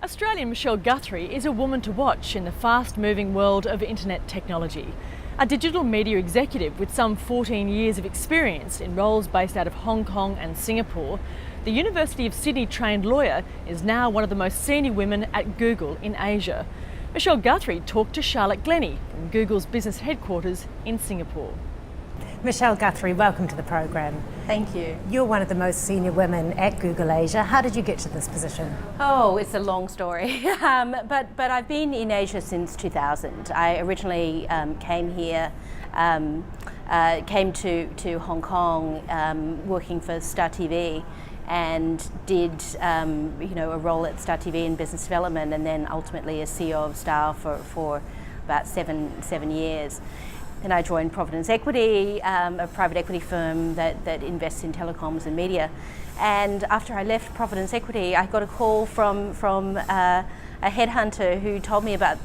Australian Michelle Guthrie is a woman to watch in the fast-moving world of internet technology. A digital media executive with some 14 years of experience in roles based out of Hong Kong and Singapore, the University of Sydney trained lawyer is now one of the most senior women at Google in Asia. Michelle Guthrie talked to Charlotte Glennie from Google's business headquarters in Singapore. Michelle Guthrie, welcome to the program. Thank you. You're one of the most senior women at Google Asia. How did you get to this position? Oh, it's a long story, but I've been in Asia since 2000. I originally came here, came to Hong Kong working for Star TV, and did a role at Star TV in business development, and then ultimately as CEO of Star for about seven years. Then I joined Providence Equity, a private equity firm that invests in telecoms and media. And after I left Providence Equity, I got a call from a headhunter who told me about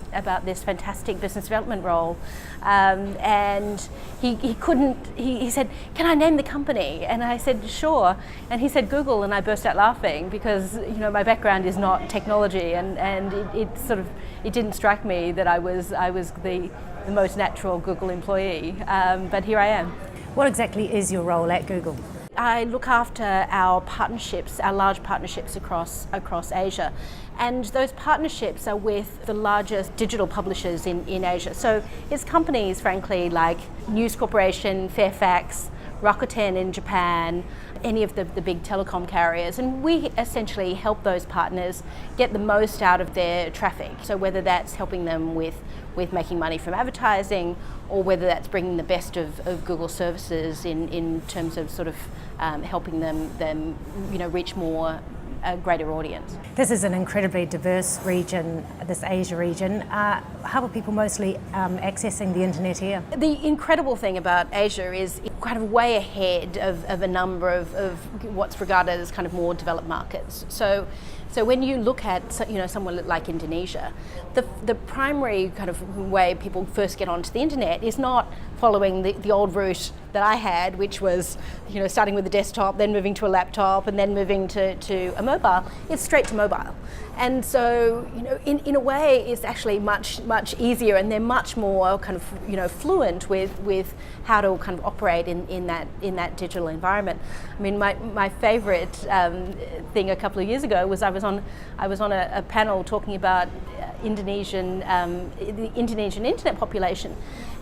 this fantastic business development role. And he said, "Can I name the company?" And I said, "Sure." And he said, "Google," and I burst out laughing because my background is not technology, and it didn't strike me that I was the most natural Google employee, but here I am. What exactly is your role at Google? I look after our partnerships, our large partnerships across Asia. And those partnerships are with the largest digital publishers in Asia. So it's companies, frankly, like News Corporation, Fairfax, Rakuten in Japan, any of the big telecom carriers, and we essentially help those partners get the most out of their traffic. So whether that's helping them with making money from advertising, or whether that's bringing the best of Google services in terms of helping them reach a greater audience. This is an incredibly diverse region, this Asia region. How are people mostly accessing the internet here? The incredible thing about Asia is it's kind of way ahead of a number of what's regarded as kind of more developed markets. So when you look at somewhere like Indonesia, the primary kind of way people first get onto the internet is not following the old route that I had, which was starting with a desktop, then moving to a laptop, and then moving to a mobile. It's straight to mobile. And so in a way it's actually much easier, and they're much more kind of fluent with how to kind of operate in that digital environment. I mean, my favorite thing a couple of years ago was I was on a panel talking about the Indonesian internet population,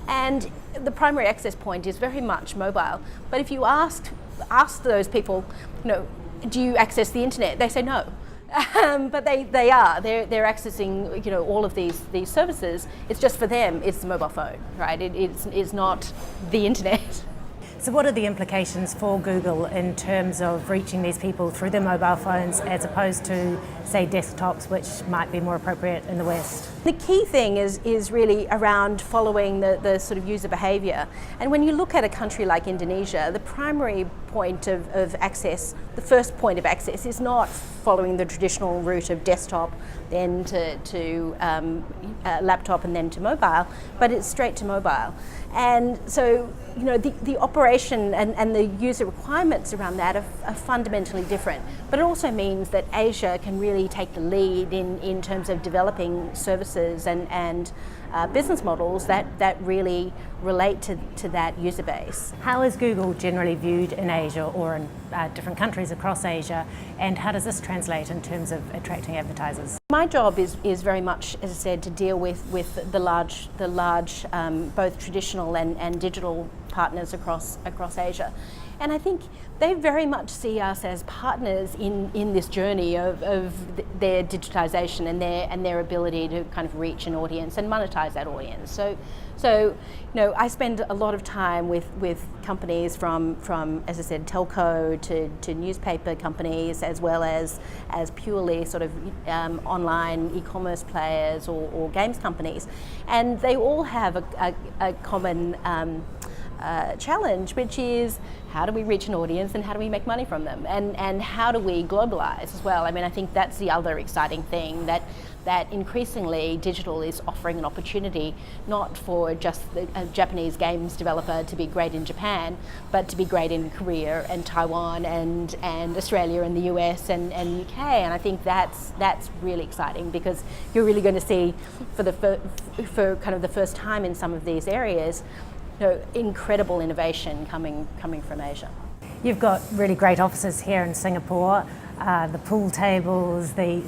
and the primary access point is very much mobile. But if you ask those people, do you access the internet? They say no. But they are. They're accessing all of these services. It's just for them. It's the mobile phone, right? It's not the internet. So what are the implications for Google in terms of reaching these people through their mobile phones as opposed to, say, desktops, which might be more appropriate in the West? The key thing is really around following the sort of user behaviour. And when you look at a country like Indonesia, the primary point of access, the first point of access, is not following the traditional route of desktop, then to laptop, and then to mobile, but it's straight to mobile. And so the operation and the user requirements around that are fundamentally different. But it also means that Asia can really take the lead in terms of developing services and business models that really relate to that user base. How is Google generally viewed in Asia or in different countries across Asia, and how does this translate in terms of attracting advertisers? My job is very much, as I said, to deal with the large both traditional and digital partners across Asia. And I think they very much see us as partners in this journey of their digitization and their ability to kind of reach an audience and monetize that audience. So I spend a lot of time with companies from as I said, telco to newspaper companies, as well as purely sort of online e-commerce players or games companies, and they all have a common challenge, which is how do we reach an audience and how do we make money from them, and how do we globalize as well. I mean, I think that's the other exciting thing, that increasingly digital is offering an opportunity not for just a Japanese games developer to be great in Japan, but to be great in Korea and Taiwan and Australia and the US and UK. And I think that's really exciting, because you're really going to see for kind of the first time in some of these areas, incredible innovation coming from Asia. You've got really great offices here in Singapore, the pool tables, the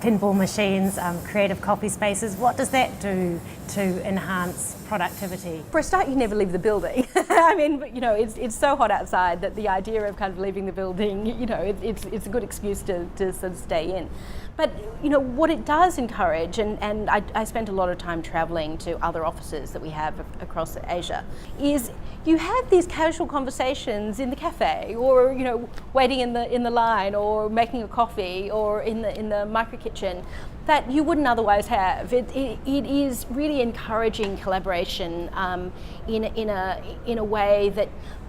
pinball machines, creative coffee spaces. What does that do to enhance productivity? For a start, you never leave the building. I mean, it's so hot outside that the idea of kind of leaving the building, it's a good excuse to sort of stay in. But what it does encourage, and I spent a lot of time travelling to other offices that we have across Asia, is you have these casual conversations in the cafe, or waiting in the line, or making a coffee, or in the micro kitchen, that you wouldn't otherwise have. It is really encouraging collaboration in a way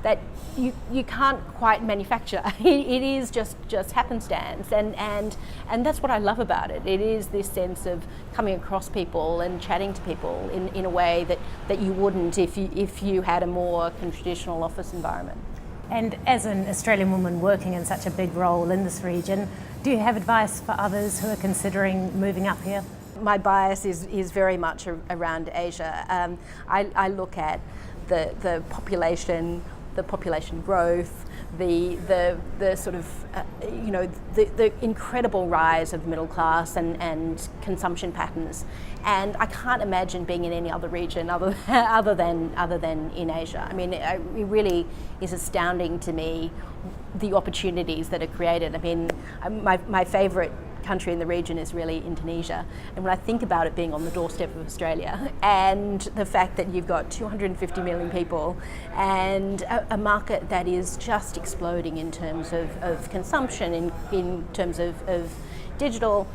that you can't quite manufacture. It is just happenstance, and that's what I love about it. It is this sense of coming across people and chatting to people in a way that you wouldn't if you had a more traditional office environment. And as an Australian woman working in such a big role in this region, do you have advice for others who are considering moving up here? My bias is very much around Asia. I look at the population growth, the sort of the incredible rise of middle class and consumption patterns, and I can't imagine being in any other region other than in Asia. I mean, it really is astounding to me, the opportunities that are created. I mean, my favourite country in the region is really Indonesia, and when I think about it being on the doorstep of Australia, and the fact that you've got 250 million people and a market that is just exploding in terms of consumption, in terms of digital,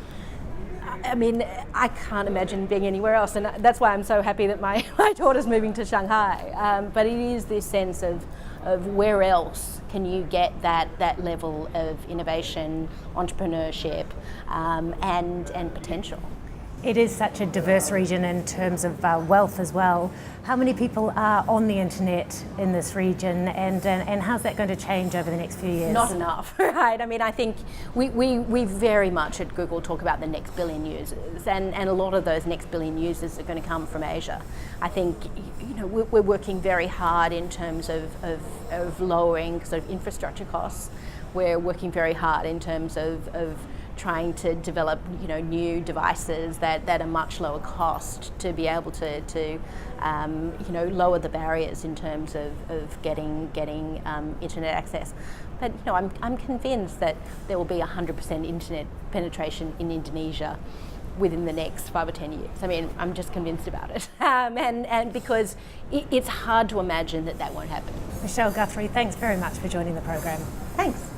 I mean, I can't imagine being anywhere else, and that's why I'm so happy that my daughter's moving to Shanghai. But it is this sense of where else can you get that level of innovation, entrepreneurship, and potential. It is such a diverse region in terms of wealth as well. How many people are on the internet in this region, and how's that going to change over the next few years? Not enough, right? I mean, I think we very much at Google talk about the next billion users, and a lot of those next billion users are going to come from Asia. I think we're working very hard in terms of lowering sort of infrastructure costs. We're working very hard in terms of trying to develop new devices that are much lower cost to be able to lower the barriers in terms of getting internet access. But I'm convinced that there will be 100% internet penetration in Indonesia within the next 5 or 10 years. I mean, I'm just convinced about it, and because it's hard to imagine that won't happen. Michelle Guthrie, thanks very much for joining the program. Thanks.